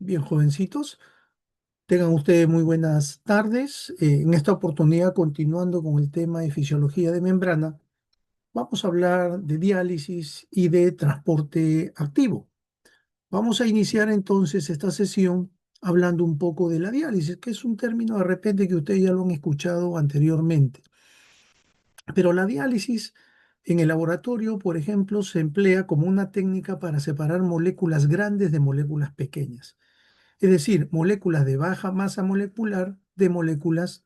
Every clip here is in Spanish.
Bien, jovencitos, tengan ustedes muy buenas tardes. En esta oportunidad, continuando con el tema de fisiología de membrana, vamos a hablar de diálisis y de transporte activo. Vamos a iniciar entonces esta sesión hablando un poco de la diálisis, que es un término de repente que ustedes ya lo han escuchado anteriormente. Pero la diálisis en el laboratorio, por ejemplo, se emplea como una técnica para separar moléculas grandes de moléculas pequeñas. Es decir, moléculas de baja masa molecular de moléculas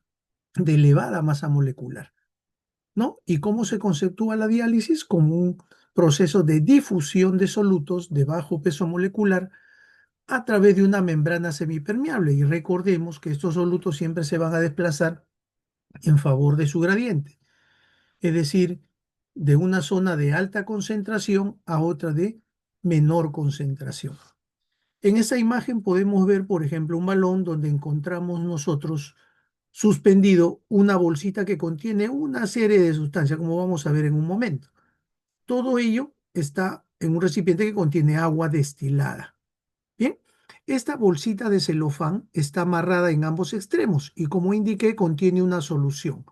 de elevada masa molecular, ¿no? ¿Y cómo se conceptúa la diálisis? Como un proceso de difusión de solutos de bajo peso molecular a través de una membrana semipermeable. Y recordemos que estos solutos siempre se van a desplazar en favor de su gradiente, es decir, de una zona de alta concentración a otra de menor concentración. En esa imagen podemos ver, por ejemplo, un balón donde encontramos nosotros suspendido una bolsita que contiene una serie de sustancias, como vamos a ver en un momento. Todo ello está en un recipiente que contiene agua destilada. Bien, esta bolsita de celofán está amarrada en ambos extremos y, como indiqué, contiene una solución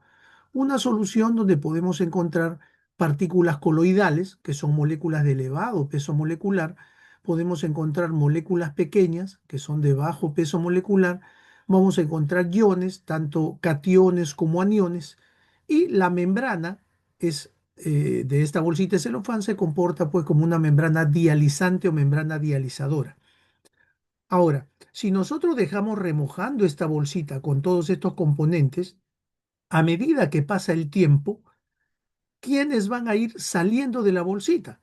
donde podemos encontrar partículas coloidales, que son moléculas de elevado peso molecular, podemos encontrar moléculas pequeñas, que son de bajo peso molecular, vamos a encontrar iones, tanto cationes como aniones, y la membrana de esta bolsita de celofán se comporta pues como una membrana dializante o membrana dializadora. Ahora, si nosotros dejamos remojando esta bolsita con todos estos componentes, a medida que pasa el tiempo, ¿quiénes van a ir saliendo de la bolsita?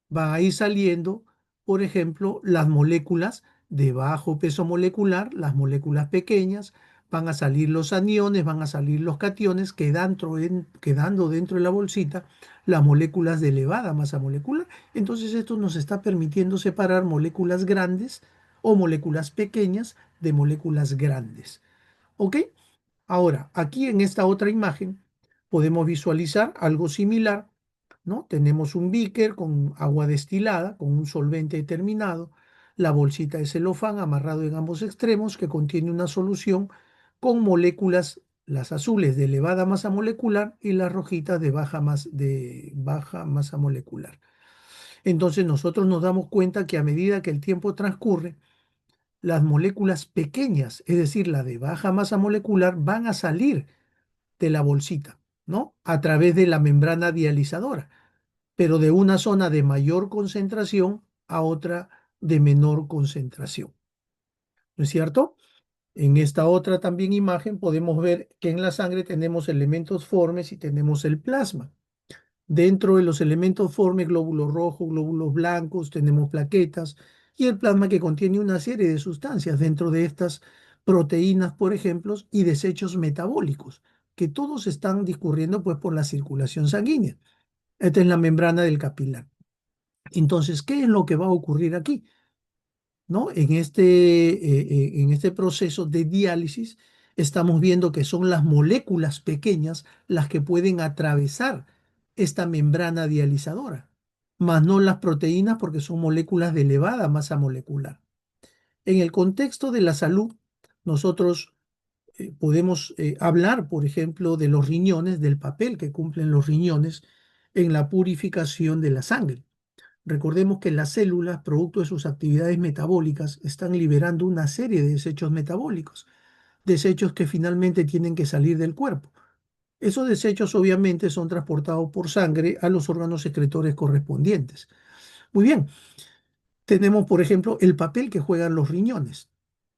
Van a ir saliendo, por ejemplo, las moléculas de bajo peso molecular, las moléculas pequeñas, van a salir los aniones, van a salir los cationes, quedando dentro de la bolsita las moléculas de elevada masa molecular. Entonces esto nos está permitiendo separar moléculas grandes o moléculas pequeñas de moléculas grandes. ¿Ok? Ahora, aquí en esta otra imagen podemos visualizar algo similar, ¿no? Tenemos un beaker con agua destilada, con un solvente determinado, la bolsita de celofán amarrado en ambos extremos que contiene una solución con moléculas, las azules de elevada masa molecular y las rojitas de baja masa molecular. Entonces nosotros nos damos cuenta que a medida que el tiempo transcurre, las moléculas pequeñas, es decir, la de baja masa molecular, van a salir de la bolsita, ¿no? A través de la membrana dializadora, pero de una zona de mayor concentración a otra de menor concentración. ¿No es cierto? En esta otra también imagen podemos ver que en la sangre tenemos elementos formes y tenemos el plasma. Dentro de los elementos formes, glóbulos rojos, glóbulos blancos, tenemos plaquetas y el plasma que contiene una serie de sustancias dentro de estas proteínas, por ejemplo, y desechos metabólicos, que todos están discurriendo pues por la circulación sanguínea. Esta es la membrana del capilar. Entonces, ¿qué es lo que va a ocurrir aquí? ¿No? En este proceso de diálisis estamos viendo que son las moléculas pequeñas las que pueden atravesar esta membrana dializadora, más no las proteínas porque son moléculas de elevada masa molecular. En el contexto de la salud, nosotros podemos hablar, por ejemplo, de los riñones, del papel que cumplen los riñones en la purificación de la sangre. Recordemos que las células, producto de sus actividades metabólicas, están liberando una serie de desechos metabólicos, desechos que finalmente tienen que salir del cuerpo. Esos desechos obviamente son transportados por sangre a los órganos excretores correspondientes. Muy bien, tenemos por ejemplo el papel que juegan los riñones.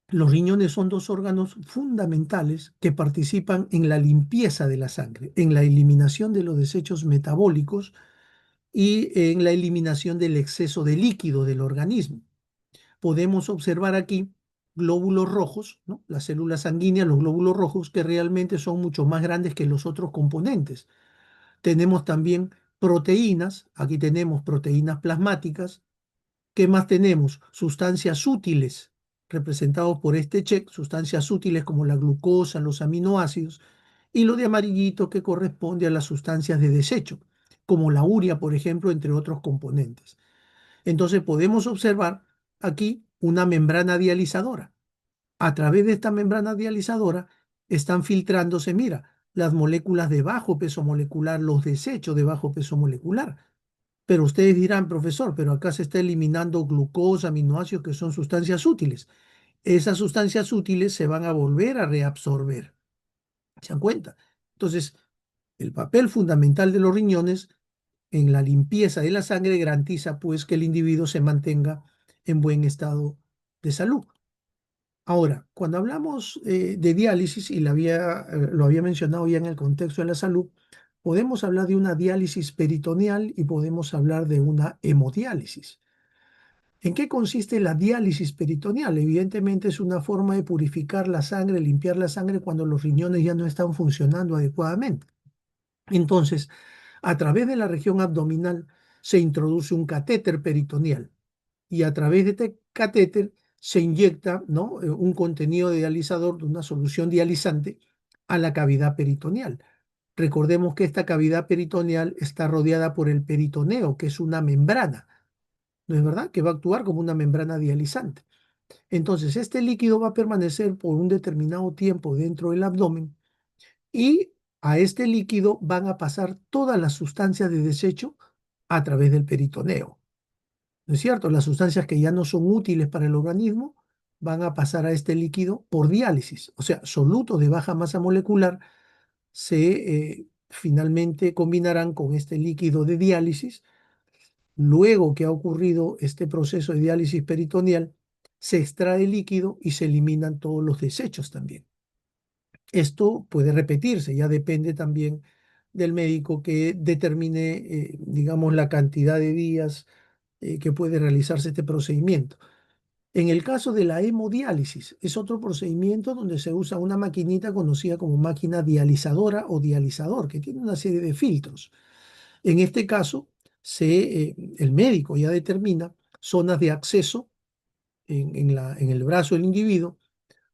Los riñones son dos órganos fundamentales que participan en la limpieza de la sangre, en la eliminación de los desechos metabólicos y en la eliminación del exceso de líquido del organismo. Podemos observar aquí glóbulos rojos, ¿no? Las células sanguíneas, los glóbulos rojos, que realmente son mucho más grandes que los otros componentes. Tenemos también proteínas, aquí tenemos proteínas plasmáticas. ¿Qué más tenemos? Sustancias útiles, representados por este check, sustancias útiles como la glucosa, los aminoácidos, y lo de amarillito que corresponde a las sustancias de desecho, como la urea, por ejemplo, entre otros componentes. Entonces podemos observar aquí una membrana dializadora. A través de esta membrana dializadora están filtrándose, mira, las moléculas de bajo peso molecular, los desechos de bajo peso molecular. Pero ustedes dirán, profesor, pero acá se está eliminando glucosa, aminoácidos, que son sustancias útiles. Esas sustancias útiles se van a volver a reabsorber. ¿Se dan cuenta? Entonces, el papel fundamental de los riñones en la limpieza de la sangre garantiza pues que el individuo se mantenga en buen estado de salud. Ahora, cuando hablamos de diálisis, y lo había mencionado ya en el contexto de la salud, podemos hablar de una diálisis peritoneal y podemos hablar de una hemodiálisis. ¿En qué consiste la diálisis peritoneal? Evidentemente es una forma de purificar la sangre, limpiar la sangre cuando los riñones ya no están funcionando adecuadamente. Entonces, a través de la región abdominal se introduce un catéter peritoneal y a través de este catéter se inyecta, ¿no? Un contenido dializador de una solución dializante a la cavidad peritoneal. Recordemos que esta cavidad peritoneal está rodeada por el peritoneo, que es una membrana, ¿no es verdad? Que va a actuar como una membrana dializante. Entonces, este líquido va a permanecer por un determinado tiempo dentro del abdomen y a este líquido van a pasar todas las sustancias de desecho a través del peritoneo. ¿No es cierto? Las sustancias que ya no son útiles para el organismo van a pasar a este líquido por diálisis. O sea, solutos de baja masa molecular se finalmente combinarán con este líquido de diálisis. Luego que ha ocurrido este proceso de diálisis peritoneal, se extrae el líquido y se eliminan todos los desechos también. Esto puede repetirse, ya depende también del médico que determine, digamos, la cantidad de días que puede realizarse este procedimiento. En el caso de la hemodiálisis, es otro procedimiento donde se usa una maquinita conocida como máquina dializadora o dializador, que tiene una serie de filtros. En este caso, el médico ya determina zonas de acceso en el brazo del individuo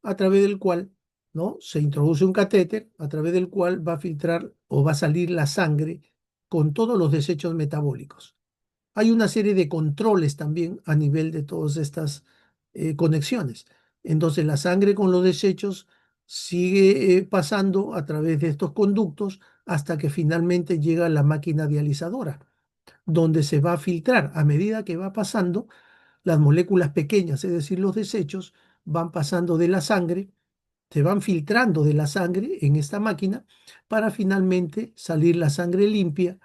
a través del cual, ¿no? Se introduce un catéter a través del cual va a filtrar o va a salir la sangre con todos los desechos metabólicos. Hay una serie de controles también a nivel de todas estas conexiones. Entonces la sangre con los desechos sigue pasando a través de estos conductos hasta que finalmente llega a la máquina dializadora, donde se va a filtrar a medida que va pasando las moléculas pequeñas, es decir, los desechos, van pasando de la sangre, se van filtrando de la sangre en esta máquina para finalmente salir la sangre limpia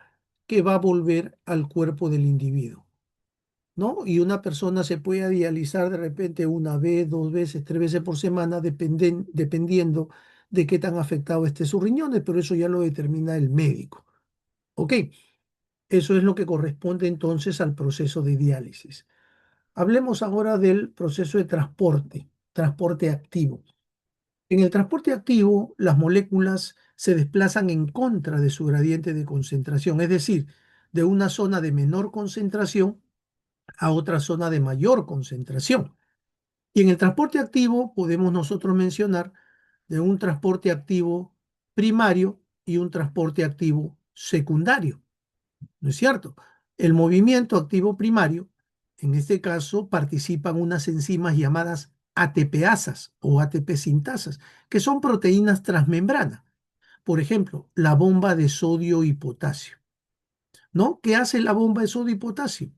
que va a volver al cuerpo del individuo, ¿no? Y una persona se puede dializar de repente una vez, dos veces, tres veces por semana, dependiendo de qué tan afectado esté sus riñones, pero eso ya lo determina el médico. ¿Ok? Eso es lo que corresponde entonces al proceso de diálisis. Hablemos ahora del proceso de transporte, transporte activo. En el transporte activo, las moléculas se desplazan en contra de su gradiente de concentración, es decir, de una zona de menor concentración a otra zona de mayor concentración. Y en el transporte activo podemos nosotros mencionar de un transporte activo primario y un transporte activo secundario. ¿No es cierto? El movimiento activo primario, en este caso, participan unas enzimas llamadas ATPasas o ATP sintasas, que son proteínas transmembrana. Por ejemplo, la bomba de sodio y potasio. ¿No? ¿Qué hace la bomba de sodio y potasio?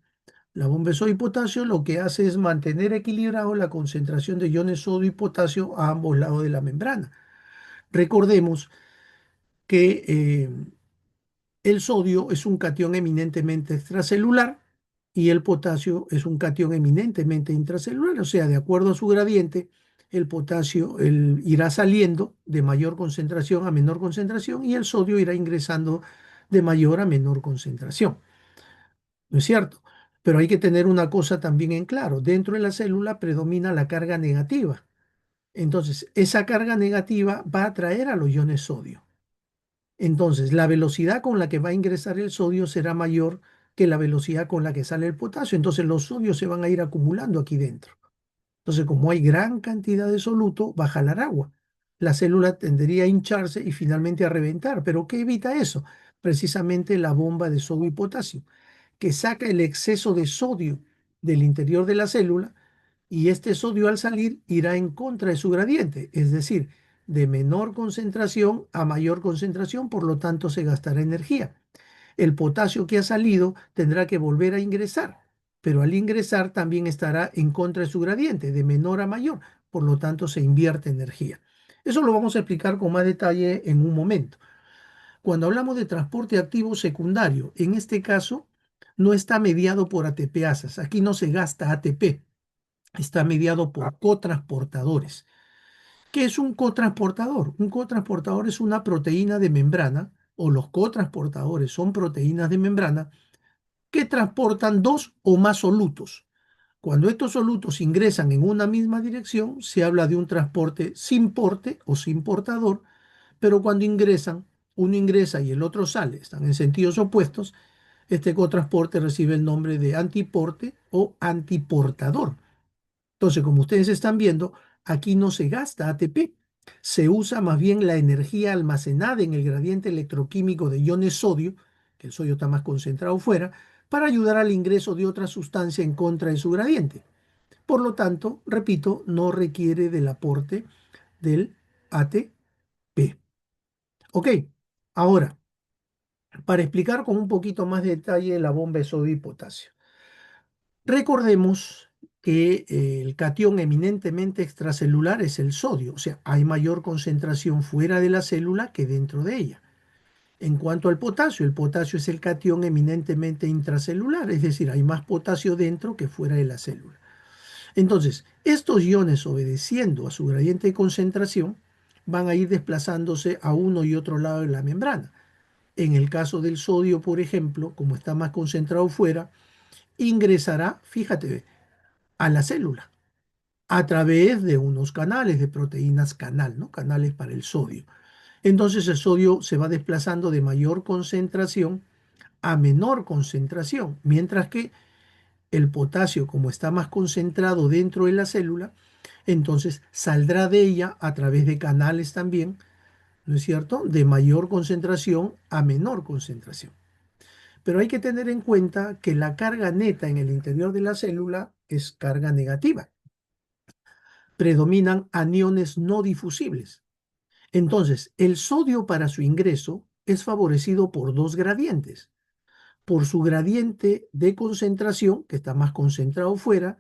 La bomba de sodio y potasio lo que hace es mantener equilibrado la concentración de iones sodio y potasio a ambos lados de la membrana. Recordemos que el sodio es un catión eminentemente extracelular y el potasio es un catión eminentemente intracelular. O sea, de acuerdo a su gradiente, el potasio irá saliendo de mayor concentración a menor concentración y el sodio irá ingresando de mayor a menor concentración. ¿No es cierto? Pero hay que tener una cosa también en claro. Dentro de la célula predomina la carga negativa. Entonces, esa carga negativa va a atraer a los iones sodio. Entonces, la velocidad con la que va a ingresar el sodio será mayor que la velocidad con la que sale el potasio. Entonces, los sodios se van a ir acumulando aquí dentro. Entonces, como hay gran cantidad de soluto, va a jalar agua. La célula tendería a hincharse y finalmente a reventar. ¿Pero qué evita eso? Precisamente la bomba de sodio y potasio, que saca el exceso de sodio del interior de la célula y este sodio al salir irá en contra de su gradiente, es decir, de menor concentración a mayor concentración, por lo tanto se gastará energía. El potasio que ha salido tendrá que volver a ingresar, pero al ingresar también estará en contra de su gradiente, de menor a mayor, por lo tanto se invierte energía. Eso lo vamos a explicar con más detalle en un momento. Cuando hablamos de transporte activo secundario, en este caso no está mediado por ATPasas, aquí no se gasta ATP, está mediado por cotransportadores. ¿Qué es un cotransportador? Un cotransportador es una proteína de membrana, o los cotransportadores son proteínas de membrana que transportan dos o más solutos. Cuando estos solutos ingresan en una misma dirección, se habla de un transporte sin porte o sin portador, pero cuando ingresan, uno ingresa y el otro sale, están en sentidos opuestos, este cotransporte recibe el nombre de antiporte o antiportador. Entonces, como ustedes están viendo, aquí no se gasta ATP, se usa más bien la energía almacenada en el gradiente electroquímico de iones sodio, que el sodio está más concentrado fuera, para ayudar al ingreso de otra sustancia en contra de su gradiente. Por lo tanto, repito, no requiere del aporte del ATP. Ok, ahora, para explicar con un poquito más de detalle la bomba de sodio y potasio. Recordemos que el catión eminentemente extracelular es el sodio, o sea, hay mayor concentración fuera de la célula que dentro de ella. En cuanto al potasio, el potasio es el catión eminentemente intracelular, es decir, hay más potasio dentro que fuera de la célula. Entonces, estos iones, obedeciendo a su gradiente de concentración, van a ir desplazándose a uno y otro lado de la membrana. En el caso del sodio, por ejemplo, como está más concentrado fuera, ingresará, fíjate, a la célula a través de unos canales de proteínas canal, ¿no? Canales para el sodio. Entonces el sodio se va desplazando de mayor concentración a menor concentración, mientras que el potasio, como está más concentrado dentro de la célula, entonces saldrá de ella a través de canales también, ¿no es cierto?, de mayor concentración a menor concentración. Pero hay que tener en cuenta que la carga neta en el interior de la célula es carga negativa. Predominan aniones no difusibles. Entonces, el sodio para su ingreso es favorecido por dos gradientes. Por su gradiente de concentración, que está más concentrado fuera,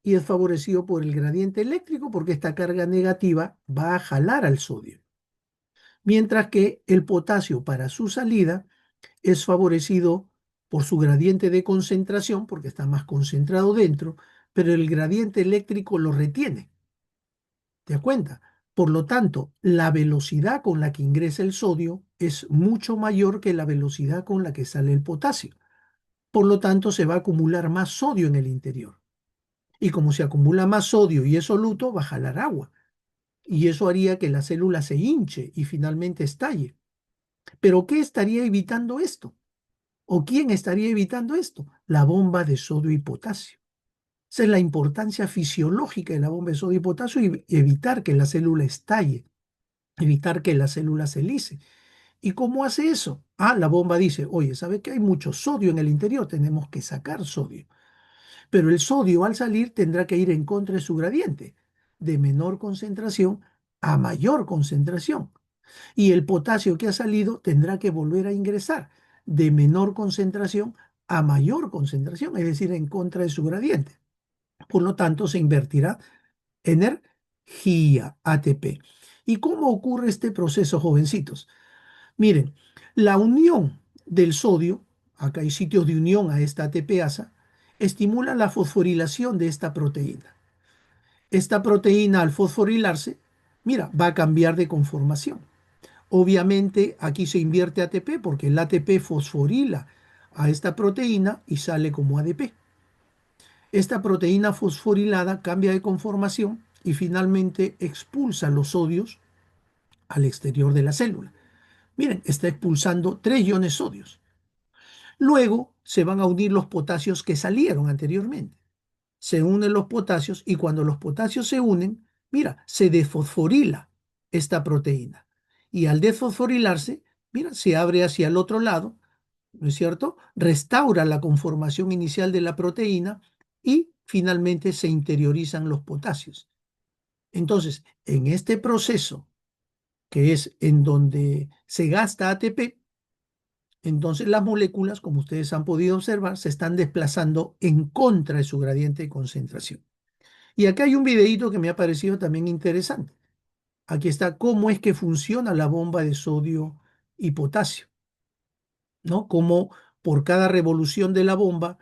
y es favorecido por el gradiente eléctrico, porque esta carga negativa va a jalar al sodio. Mientras que el potasio para su salida es favorecido por su gradiente de concentración, porque está más concentrado dentro, pero el gradiente eléctrico lo retiene. ¿Te das cuenta? Por lo tanto, la velocidad con la que ingresa el sodio es mucho mayor que la velocidad con la que sale el potasio. Por lo tanto, se va a acumular más sodio en el interior. Y como se acumula más sodio y es soluto, va a jalar agua. Y eso haría que la célula se hinche y finalmente estalle. ¿Pero qué estaría evitando esto? ¿O quién estaría evitando esto? La bomba de sodio y potasio. Esa es la importancia fisiológica de la bomba de sodio y potasio y evitar que la célula estalle, evitar que la célula se lise. ¿Y cómo hace eso? Ah, la bomba dice, oye, ¿sabe que hay mucho sodio en el interior? Tenemos que sacar sodio. Pero el sodio al salir tendrá que ir en contra de su gradiente, de menor concentración a mayor concentración. Y el potasio que ha salido tendrá que volver a ingresar de menor concentración a mayor concentración, es decir, en contra de su gradiente. Por lo tanto, se invertirá energía, ATP. ¿Y cómo ocurre este proceso, jovencitos? Miren, la unión del sodio, acá hay sitios de unión a esta ATPasa, estimula la fosforilación de esta proteína. Esta proteína al fosforilarse, mira, va a cambiar de conformación. Obviamente aquí se invierte ATP porque el ATP fosforila a esta proteína y sale como ADP. Esta proteína fosforilada cambia de conformación y finalmente expulsa los sodios al exterior de la célula. Miren, está expulsando 3 iones sodios. Luego se van a unir los potasios que salieron anteriormente. Se unen los potasios y cuando los potasios se unen, mira, se desfosforila esta proteína. Y al desfosforilarse, mira, se abre hacia el otro lado, ¿no es cierto? Restaura la conformación inicial de la proteína y finalmente se interiorizan los potasios. Entonces, en este proceso, que es en donde se gasta ATP, entonces las moléculas, como ustedes han podido observar, se están desplazando en contra de su gradiente de concentración. Y acá hay un videíto que me ha parecido también interesante. Aquí está cómo es que funciona la bomba de sodio y potasio, ¿no? Cómo por cada revolución de la bomba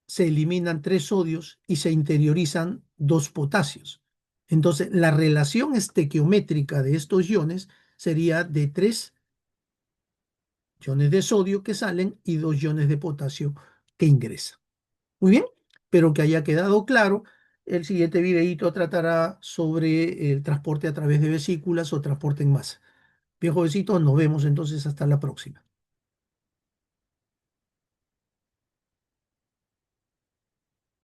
se eliminan 3 sodios y se interiorizan 2 potasios. Entonces, la relación estequiométrica de estos iones sería de 3 iones de sodio que salen y 2 iones de potasio que ingresan. Muy bien, espero que haya quedado claro. El siguiente videíto tratará sobre el transporte a través de vesículas o transporte en masa. Bien, jovencitos, nos vemos entonces hasta la próxima.